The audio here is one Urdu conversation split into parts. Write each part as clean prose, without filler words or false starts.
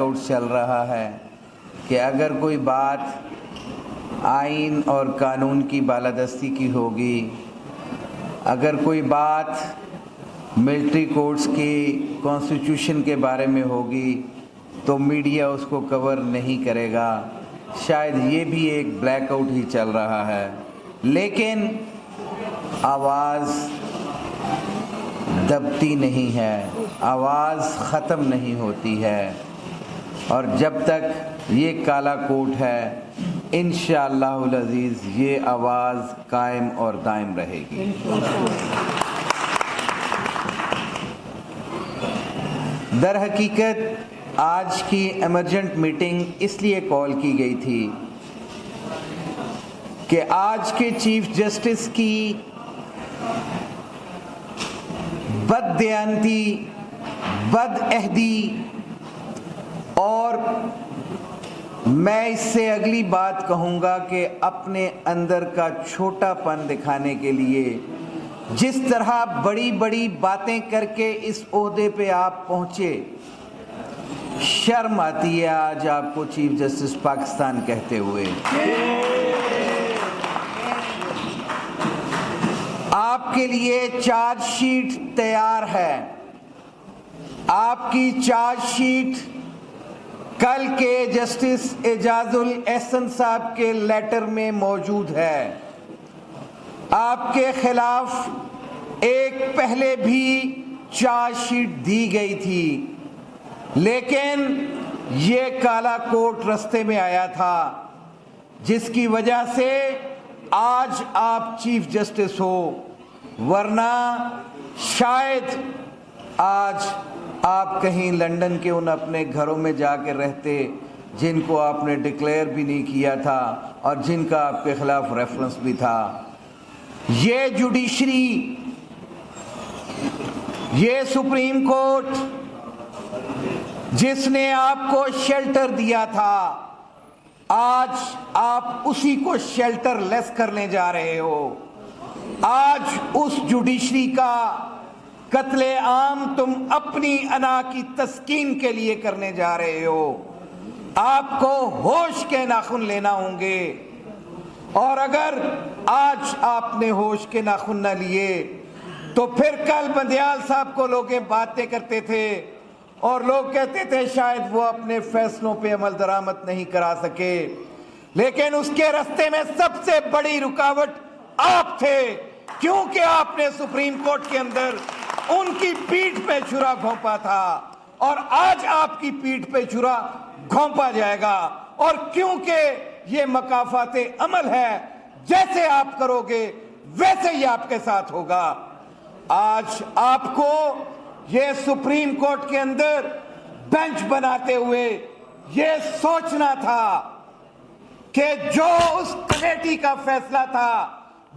بلیک آؤٹ چل رہا ہے کہ اگر کوئی بات آئین اور قانون کی بالادستی کی ہوگی، اگر کوئی بات ملٹری کورٹس کی کانسٹیٹیوشن کے بارے میں ہوگی تو میڈیا اس کو کور نہیں کرے گا۔ شاید یہ بھی ایک بلیک آؤٹ ہی چل رہا ہے، لیکن آواز دبتی نہیں ہے، آواز ختم نہیں ہوتی ہے، اور جب تک یہ کالا کوٹ ہے انشاءاللہ العزیز یہ آواز قائم اور دائم رہے گی۔ در حقیقت آج کی ایمرجنٹ میٹنگ اس لیے کال کی گئی تھی کہ آج کے چیف جسٹس کی بد دیانتی، بد عہدی، اور میں اس سے اگلی بات کہوں گا کہ اپنے اندر کا چھوٹا پن دکھانے کے لیے جس طرح بڑی بڑی باتیں کر کے اس عہدے پہ آپ پہنچے، شرم آتی ہے آج آپ کو چیف جسٹس پاکستان کہتے ہوئے۔ آپ کے لیے چارج شیٹ تیار ہے، آپ کی چارج شیٹ کل کے جسٹس اعجاز الاحسن صاحب کے لیٹر میں موجود ہے۔ آپ کے خلاف ایک پہلے بھی چارج شیٹ دی گئی تھی، لیکن یہ کالا کوٹ رستے میں آیا تھا، جس کی وجہ سے آج آپ چیف جسٹس ہو، ورنہ شاید آج آپ کہیں لندن کے ان اپنے گھروں میں جا کے رہتے جن کو آپ نے ڈکلیئر بھی نہیں کیا تھا اور جن کا آپ کے خلاف ریفرنس بھی تھا۔ یہ جوڈیشری، یہ سپریم کورٹ جس نے آپ کو شیلٹر دیا تھا، آج آپ اسی کو شیلٹر لیس کرنے جا رہے ہو۔ آج اس جوڈیشری کا قتل عام تم اپنی انا کی تسکین کے لیے کرنے جا رہے ہو۔ آپ کو ہوش کے ناخن لینا ہوں گے، اور اگر آج آپ نے ہوش کے ناخن نہ لیے تو پھر کل بندیال صاحب کو لوگ باتیں کرتے تھے اور لوگ کہتے تھے شاید وہ اپنے فیصلوں پہ عمل درآمد نہیں کرا سکے، لیکن اس کے راستے میں سب سے بڑی رکاوٹ آپ تھے، کیونکہ آپ نے سپریم کورٹ کے اندر ان کی پیٹھ پہ چھرا گھونپا تھا، اور آج آپ کی پیٹھ پہ چھرا گھونپا جائے گا، اور کیونکہ یہ مکافات عمل ہے، جیسے آپ کرو گے ویسے ہی آپ کے ساتھ ہوگا۔ آج آپ کو یہ سپریم کورٹ کے اندر بینچ بناتے ہوئے یہ سوچنا تھا کہ جو اس کمیٹی کا فیصلہ تھا،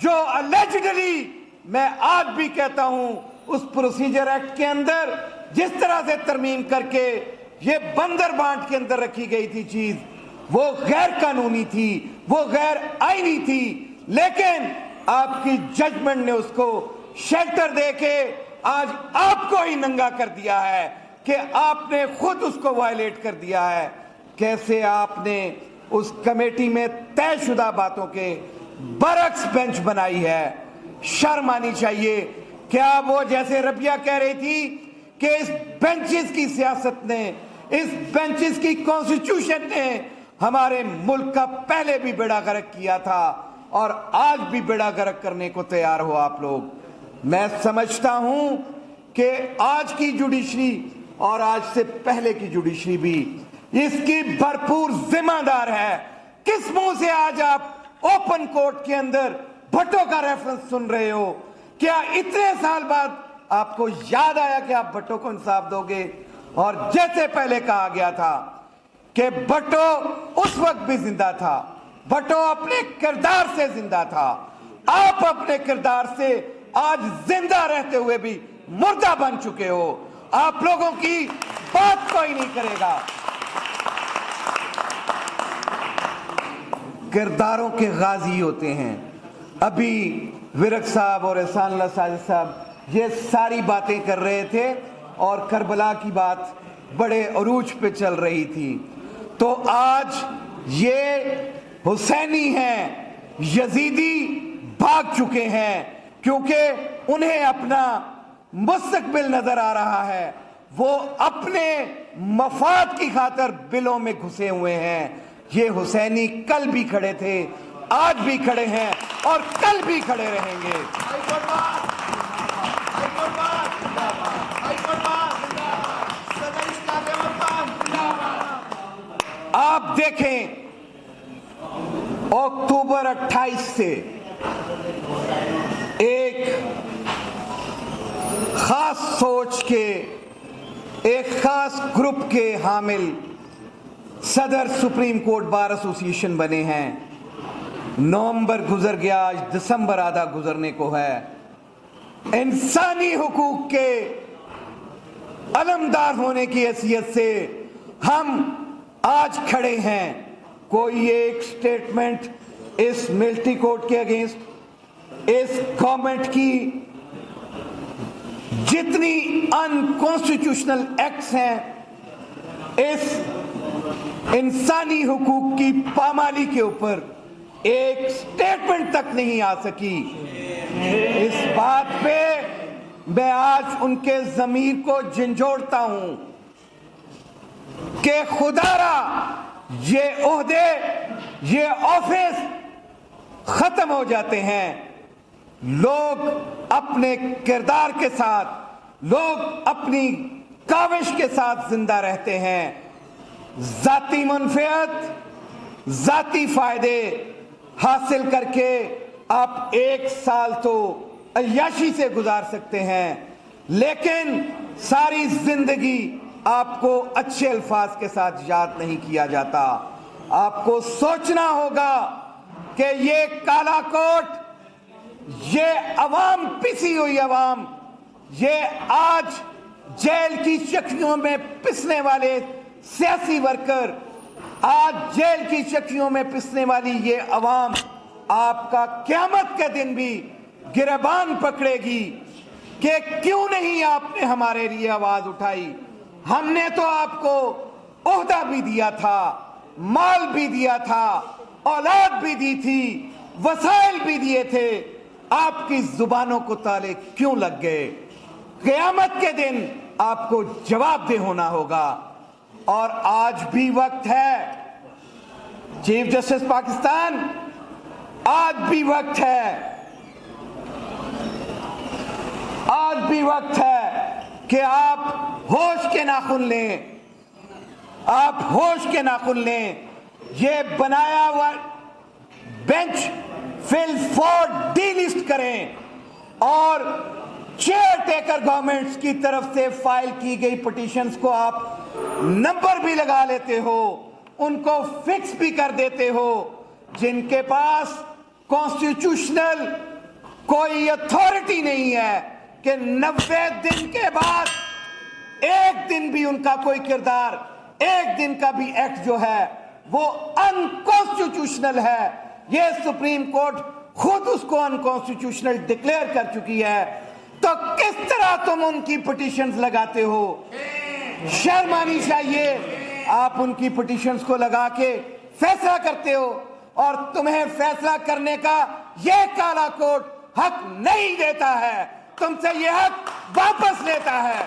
جو اللیجڈلی میں آج بھی کہتا ہوں اس پروسیجر ایکٹ کے اندر جس طرح سے ترمیم کر کے یہ بندر بانٹ کے اندر رکھی گئی تھی چیز، وہ غیر قانونی تھی، وہ غیر آئینی تھی، لیکن آپ کی ججمنٹ نے اس کو شیلٹر دے کے آج آپ کو ہی ننگا کر دیا ہے کہ آپ نے خود اس کو وائلیٹ کر دیا ہے۔ کیسے آپ نے اس کمیٹی میں طے شدہ باتوں کے برعکس بینچ بنائی ہے، شرم آنی چاہیے۔ کیا وہ جیسے ربیہ کہہ رہی تھی کہ اس بینچز کی سیاست نے، اس بینچز کی کانسٹیٹیوشن نے ہمارے ملک کا پہلے بھی بیڑا غرق کیا تھا اور آج بھی بیڑا غرق کرنے کو تیار ہو آپ لوگ۔ میں سمجھتا ہوں کہ آج کی جوڈیشری اور آج سے پہلے کی جوڈیشری بھی اس کی بھرپور ذمہ دار ہے۔ کس منہ سے آج آپ اوپن کورٹ کے اندر بھٹو کا ریفرنس سن رہے ہو؟ کیا اتنے سال بعد آپ کو یاد آیا کہ آپ بھٹو کو انصاف دو گے؟ اور جیسے پہلے کہا گیا تھا کہ بھٹو اس وقت بھی زندہ تھا، بھٹو اپنے کردار سے زندہ تھا، آپ اپنے کردار سے آج زندہ رہتے ہوئے بھی مردہ بن چکے ہو۔ آپ لوگوں کی بات کوئی نہیں کرے گا۔ کرداروں کے غازی ہوتے ہیں۔ ابھی ورق صاحب اور احسان اللہ ساجد صاحب یہ ساری باتیں کر رہے تھے اور کربلا کی بات بڑے عروج پہ چل رہی تھی، تو آج یہ حسینی ہیں، یزیدی بھاگ چکے ہیں کیونکہ انہیں اپنا مستقبل نظر آ رہا ہے، وہ اپنے مفاد کی خاطر بلوں میں گھسے ہوئے ہیں۔ یہ حسینی کل بھی کھڑے تھے، آج بھی کھڑے ہیں اور کل بھی کھڑے رہیں گے۔ آپ دیکھیں اکتوبر 28 سے ایک خاص سوچ کے، ایک خاص گروپ کے حامل صدر سپریم کورٹ بار ایسوسی ایشن بنے ہیں۔ نومبر گزر گیا، آج دسمبر آدھا گزرنے کو ہے۔ انسانی حقوق کے علمدار ہونے کی حیثیت سے ہم آج کھڑے ہیں۔ کوئی ایک سٹیٹمنٹ اس ملٹری کورٹ کے اگینسٹ، اس گورنمنٹ کی جتنی انکانسٹیٹیوشنل ایکٹس ہیں، اس انسانی حقوق کی پامالی کے اوپر ایک سٹیٹمنٹ تک نہیں آ سکی۔ اس بات پہ میں آج ان کے ضمیر کو جھنجھوڑتا ہوں کہ خدا را یہ عہدے، یہ آفس ختم ہو جاتے ہیں، لوگ اپنے کردار کے ساتھ، لوگ اپنی کاوش کے ساتھ زندہ رہتے ہیں۔ ذاتی منفعت، ذاتی فائدے حاصل کر کے آپ ایک سال تو عیاشی سے گزار سکتے ہیں، لیکن ساری زندگی آپ کو اچھے الفاظ کے ساتھ یاد نہیں کیا جاتا۔ آپ کو سوچنا ہوگا کہ یہ کالا کوٹ، یہ عوام، پسی ہوئی عوام، یہ آج جیل کی چکیوں میں پسنے والے سیاسی ورکر، آج جیل کی چکیوں میں پسنے والی یہ عوام آپ کا قیامت کے دن بھی گریبان پکڑے گی کہ کیوں نہیں آپ نے ہمارے لیے آواز اٹھائی۔ ہم نے تو آپ کو عہدہ بھی دیا تھا، مال بھی دیا تھا، اولاد بھی دی تھی، وسائل بھی دیے تھے، آپ کی زبانوں کو تالے کیوں لگ گئے؟ قیامت کے دن آپ کو جواب دہ ہونا ہوگا۔ اور آج بھی وقت ہے، چیف جسٹس پاکستان، آج بھی وقت ہے، آج بھی وقت ہے کہ آپ ہوش کے ناخن لیں، آپ ہوش کے ناخن لیں۔ یہ بنایا ہوا بینچ فل فور ڈی لسٹ کریں اور چیئر ٹیکر گورنمنٹس کی طرف سے فائل کی گئی پٹیشنز کو آپ نمبر بھی لگا لیتے ہو، ان کو فکس بھی کر دیتے ہو۔ جن کے پاس کانسٹیٹیوشنل کوئی اتھارٹی نہیں ہے کہ 90 دن کے بعد ایک دن بھی ان کا کوئی کردار، ایک دن کا بھی ایکٹ جو ہے وہ انکانسٹیٹیوشنل ہے، یہ سپریم کورٹ خود اس کو انکانسٹیٹیوشنل ڈکلیئر کر چکی ہے، تو کس طرح تم ان کی پٹیشنز لگاتے ہو؟ شرم آنی چاہیے۔ آپ ان کی پٹیشنز کو لگا کے فیصلہ کرتے ہو اور تمہیں فیصلہ کرنے کا یہ کالا کوٹ حق نہیں دیتا ہے، تم سے یہ حق واپس لیتا ہے۔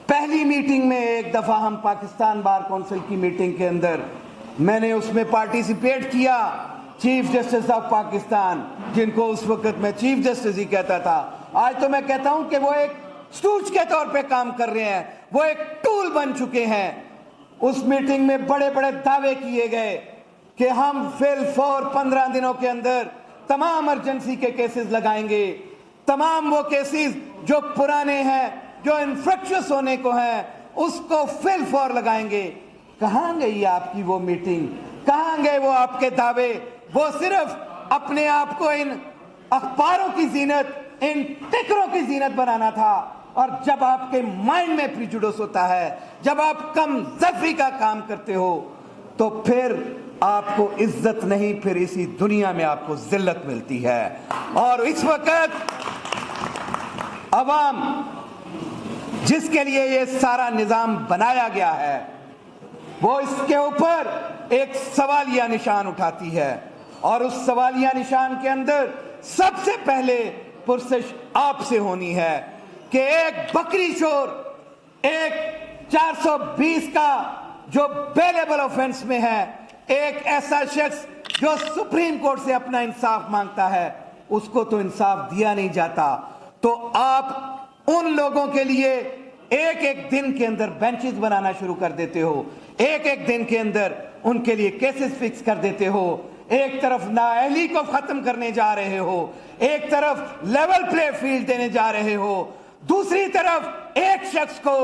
پہلی میٹنگ میں ایک دفعہ ہم پاکستان بار کونسل کی میٹنگ کے اندر میں نے اس میں پارٹیسپیٹ کیا، چیف جسٹس آف پاکستان، جن کو اس وقت میں چیف جسٹس ہی کہتا تھا، آج تو میں کہتا ہوں کہ وہ ایک سٹوج کے طور پہ کام کر رہے ہیں، وہ ایک ٹول بن چکے ہیں۔ اس میٹنگ میں بڑے بڑے دعوے کیے گئے کہ ہم فل فور 15 دنوں کے اندر تمام ایمرجنسی کے کیسز لگائیں گے، تمام وہ کیسز جو پرانے ہیں، جو انفیکشس ہونے کو ہیں، اس کو فل فور لگائیں گے۔ کہاں گئی آپ کی وہ میٹنگ؟ کہاں گئے وہ آپ کے دعوے؟ وہ صرف اپنے آپ کو ان اخباروں کی زینت، ان ٹکروں کی زینت بنانا تھا۔ اور جب آپ کے مائنڈ میں پریجوڈس ہوتا ہے، جب آپ کم ظرفی کا کام کرتے ہو، تو پھر آپ کو عزت نہیں، پھر اسی دنیا میں آپ کو ذلت ملتی ہے۔ اور اس وقت عوام جس کے لیے یہ سارا نظام بنایا گیا ہے وہ اس کے اوپر ایک سوالیہ نشان اٹھاتی ہے، اور اس سوالیہ نشان کے اندر سب سے پہلے پرسش آپ سے ہونی ہے کہ ایک بکری چور، ایک 420 کا جو بیلیبل آفینس میں ہے، ایک ایسا شخص جو سپریم کورٹ سے اپنا انصاف مانگتا ہے، اس کو تو انصاف دیا نہیں جاتا، تو آپ ان لوگوں کے لیے ایک ایک دن کے اندر بینچز بنانا شروع کر دیتے ہو، ایک ایک دن کے اندر ان کے لیے کیسز فکس کر دیتے ہو، ایک طرف نااہلی کو ختم کرنے جا رہے ہو، ایک طرف لیول پلے فیلڈ دینے جا رہے ہو، دوسری طرف ایک شخص کو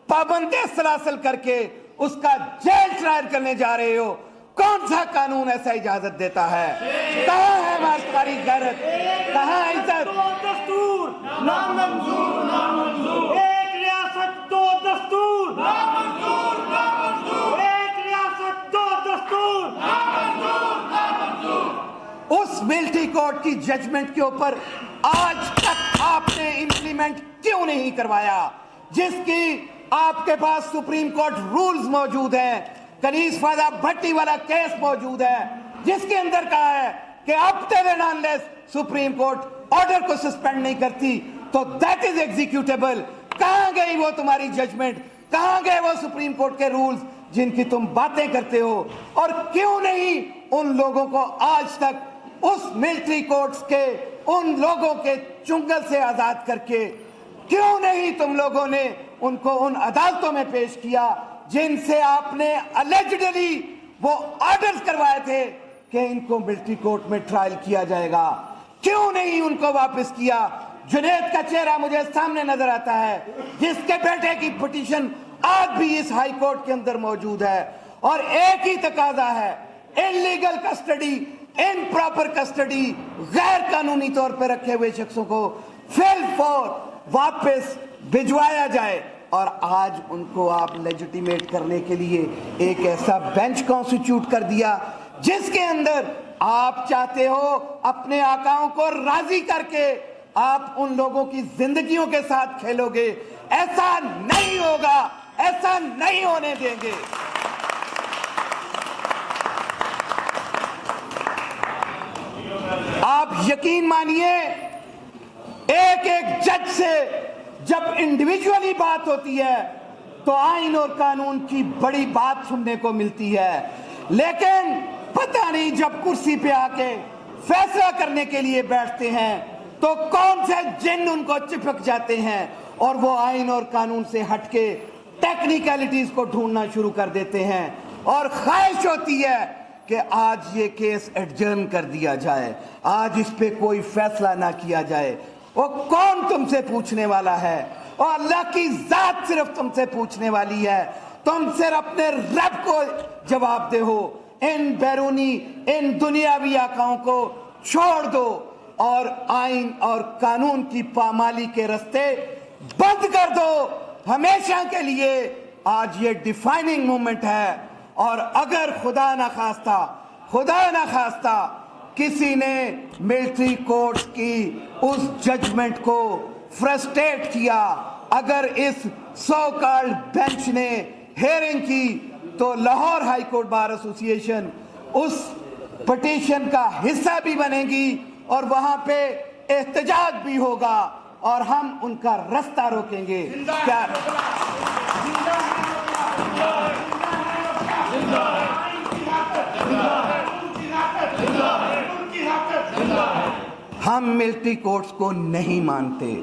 پابند سلاسل کر کے اس کا جیل ٹرائل کرنے جا رہے ہو۔ کون سا قانون ایسا اجازت دیتا ہے؟ کہاں ہے ہماری غیرت؟ کہاں ہے عزت؟ دو دستور نامنظور، نامنظور، ایک ریاست دو دستور، نامنظور، نامنظور، ایک ریاست دو دستور، نامنظور، نامنظور۔ اس ملٹری کورٹ کی ججمنٹ کے اوپر آج تک آپ نے امپلیمنٹ کیوں نہیں کروایا، جس کی آپ کے پاس سپریم کورٹ رولز موجود ہیں، کنیز فاضہ بھٹی والا کیس موجود ہے جس کے اندر کہا ہے کہ اب تک انلیس سپریم کورٹ آرڈر کو سسپینڈ نہیں کرتی تو دیٹ از ایگزیکیوٹیبل۔ کہاں گئی وہ تمہاری ججمنٹ؟ کہاں گئے وہ سپریم کورٹ کے رولز جن کی تم باتیں کرتے ہو؟ اور کیوں نہیں ان لوگوں کو آج تک اس ملٹری کورٹس کے ان لوگوں کے چنگل سے آزاد کر کے کیوں نہیں تم لوگوں نے ان کو ان عدالتوں میں پیش کیا جن سے آپ نے الیجڈلی وہ آرڈرز کروائے تھے کہ ان کو ملٹری کورٹ میں ٹرائل کیا جائے گا؟ کیوں نہیں ان کو واپس کیا؟ جنید کا چہرہ مجھے سامنے نظر آتا ہے جس کے بیٹے کی پٹیشن آج بھی اس ہائی کورٹ کے اندر موجود ہے، اور ایک ہی تقاضا ہے، انلیگل کسٹڈی، امپراپر کسٹڈی، غیر قانونی طور پہ رکھے ہوئے شخصوں کو فل فور واپس بھجوایا جائے۔ اور آج ان کو آپ لیجیٹیمیٹ کرنے کے لیے ایک ایسا بینچ کانسٹیٹیوٹ کر دیا جس کے اندر آپ چاہتے ہو اپنے آقاؤں کو راضی کر کے آپ ان لوگوں کی زندگیوں کے ساتھ کھیلو گے۔ ایسا نہیں ہوگا، ایسا نہیں ہونے دیں گے۔ آپ یقین مانیے ایک ایک جج سے جب انڈیویجولی بات ہوتی ہے تو آئین اور قانون کی بڑی بات سننے کو ملتی ہے، لیکن پتہ نہیں جب کرسی پہ آ کے فیصلہ کرنے کے لیے بیٹھتے ہیں تو کون سے جن ان کو چپک جاتے ہیں اور وہ آئین اور قانون سے ہٹ کے ٹیکنیکلٹیز کو ڈھونڈنا شروع کر دیتے ہیں، اور خواہش ہوتی ہے کہ آج یہ کیس ایڈجرن کر دیا جائے، آج اس پہ کوئی فیصلہ نہ کیا جائے۔ وہ کون تم سے پوچھنے والا ہے؟ اور اللہ کی ذات صرف تم سے پوچھنے والی ہے۔ تم صرف اپنے رب کو جواب دے ہو، ان بیرونی ان دنیاوی آقاؤں کو چھوڑ دو اور آئین اور قانون کی پامالی کے رستے بند کر دو ہمیشہ کے لیے۔ آج یہ ڈیفائننگ مومنٹ ہے، اور اگر خدا نہ خواستہ کسی نے ملٹری کورٹس کی اس ججمنٹ کو فرسٹریٹ کیا، اگر اس سو کالڈ بینچ نے ہیئرنگ کی تو لاہور ہائی کورٹ بار ایسوسی ایشن اس پٹیشن کا حصہ بھی بنے گی اور وہاں پہ احتجاج بھی ہوگا اور ہم ان کا رستہ روکیں گے۔ کیا ہم ملٹری کورٹس کو نہیں مانتے۔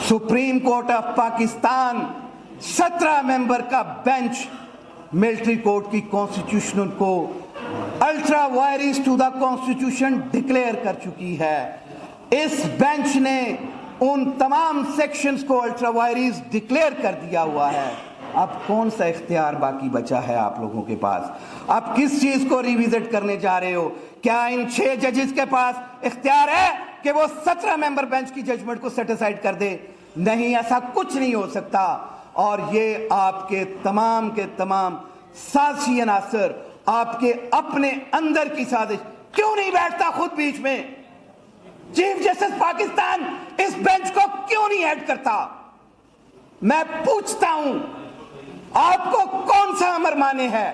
Supreme court of Pakistan 17 member کا بینچ ملٹری کورٹ کی کانسٹیٹیوشن کو ultra vires to the constitution declare کر چکی ہے۔ اس بینچ نے ان تمام سیکشنز کو الٹرا وائرس ڈکلیئر کر دیا ہوا ہے۔ اب کون سا اختیار باقی بچا ہے آپ لوگوں کے پاس؟ اب کس چیز کو ریویزٹ کرنے جا رہے ہو؟ کیا ان 6 ججز کے پاس اختیار ہے کہ وہ 17 ممبر بینچ کی ججمنٹ کو سیٹ اسائیڈ کر دے؟ نہیں، ایسا کچھ نہیں ہو سکتا۔ اور یہ آپ کے تمام سازشی عناصر، آپ کے اپنے اندر کی سازش، کیوں نہیں بیٹھتا خود بیچ میں؟ چیف جسٹس پاکستان اس بینچ کو کیوں نہیں ایڈ کرتا؟ میں پوچھتا ہوں آپ کو کون سا امر مانے ہے؟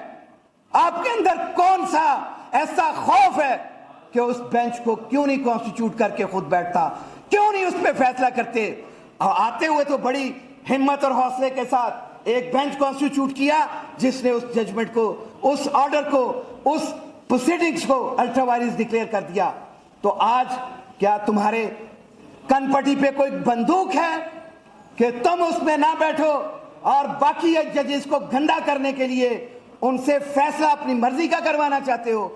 آپ کے اندر کون سا ایسا خوف ہے کہ اس بینچ کو کیوں نہیں کانسٹیٹیوٹ کر کے خود بیٹھتا؟ کیوں نہیں اس پہ فیصلہ کرتے؟ آتے ہوئے تو بڑی ہمت اور حوصلے کے ساتھ ایک بینچ کانسٹیٹیوٹ کیا جس نے اس ججمنٹ کو، اس آرڈر کو، اس پروسیڈنگز کو الٹرا وائرس ڈکلیئر کر دیا۔ تو آج کیا تمہارے کن پٹی پہ کوئی بندوق ہے کہ تم اس میں نہ بیٹھو اور باقی ججز کو گندا کرنے کے لیے ان سے فیصلہ اپنی مرضی کا کروانا چاہتے ہو؟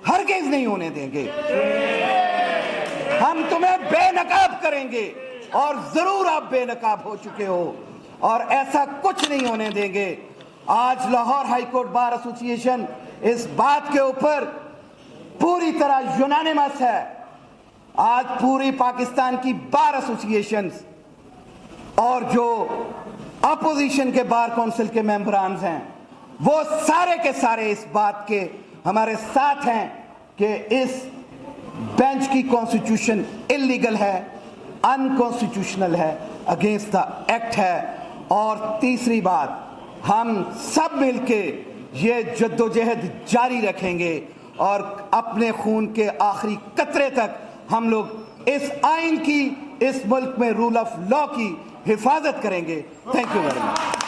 ہرگز نہیں ہونے دیں گے۔ ہم تمہیں بے نقاب کریں گے اور ضرور آپ بے نقاب ہو چکے ہو، اور ایسا کچھ نہیں ہونے دیں گے۔ آج لاہور ہائی کورٹ بار ایسوسی ایشن اس بات کے اوپر پوری طرح یونانیمس ہے۔ آج پوری پاکستان کی بار ایسوسی ایشنز اور جو اپوزیشن کے بار کونسل کے ممبرانز ہیں وہ سارے کے سارے اس بات کے ہمارے ساتھ ہیں کہ اس بینچ کی کانسٹیٹیوشن انلیگل ہے، انکانسٹیٹیوشنل ہے، اگینسٹ دا ایکٹ ہے۔ اور تیسری بات، ہم سب مل کے یہ جدوجہد جاری رکھیں گے اور اپنے خون کے آخری قطرے تک ہم لوگ اس آئین کی، اس ملک میں رول آف لا کی حفاظت کریں گے۔ Thank you very much.